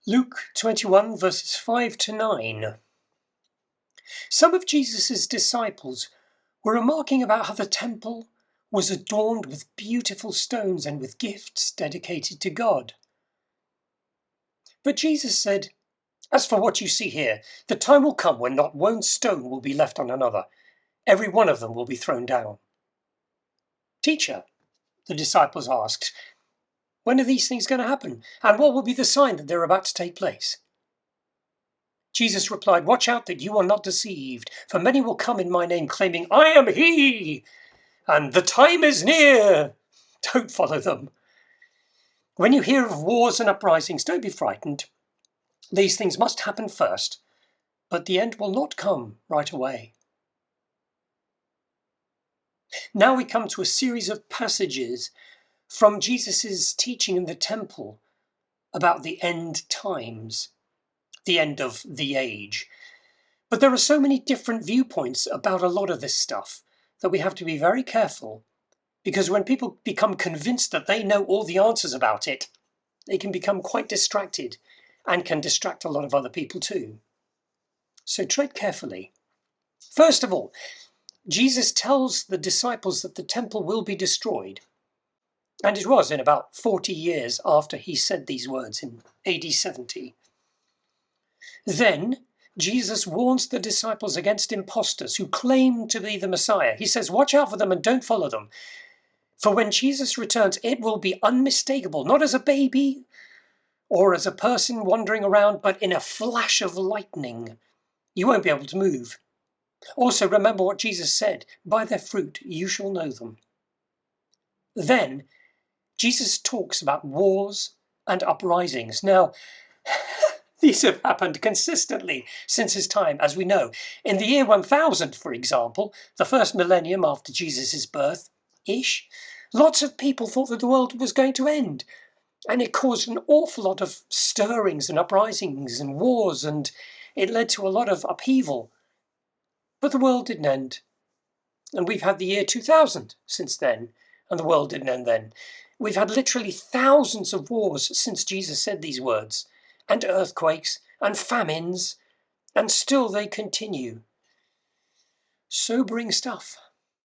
Luke 21 verses 5 to 9. Some of Jesus' disciples were remarking about how the temple was adorned with beautiful stones and with gifts dedicated to God. But Jesus said, "As for what you see here, the time will come when not one stone will be left on another. Every one of them will be thrown down." "Teacher," the disciples asked, "when are these things going to happen? And what will be the sign that they're about to take place?" Jesus replied, "Watch out that you are not deceived, for many will come in my name claiming, 'I am he,' and 'the time is near.' Don't follow them. When you hear of wars and uprisings, don't be frightened. These things must happen first, but the end will not come right away." Now we come to a series of passages from Jesus' teaching in the temple about the end times, the end of the age. But there are so many different viewpoints about a lot of this stuff that we have to be very careful, because when people become convinced that they know all the answers about it, they can become quite distracted and can distract a lot of other people too. So tread carefully. First of all, Jesus tells the disciples that the temple will be destroyed. And it was in about 40 years after he said these words in AD 70. Then Jesus warns the disciples against impostors who claim to be the Messiah. He says, "Watch out for them and don't follow them. For when Jesus returns, it will be unmistakable, not as a baby or as a person wandering around, but in a flash of lightning. You won't be able to move." Also, remember what Jesus said, "By their fruit you shall know them." Then Jesus talks about wars and uprisings. Now, these have happened consistently since his time, as we know. In the year 1000, for example, the first millennium after Jesus' birth-ish, lots of people thought that the world was going to end. And it caused an awful lot of stirrings and uprisings and wars, and it led to a lot of upheaval. But the world didn't end. And we've had the year 2000 since then, and the world didn't end then. We've had literally thousands of wars since Jesus said these words, and earthquakes, and famines, and still they continue. Sobering stuff.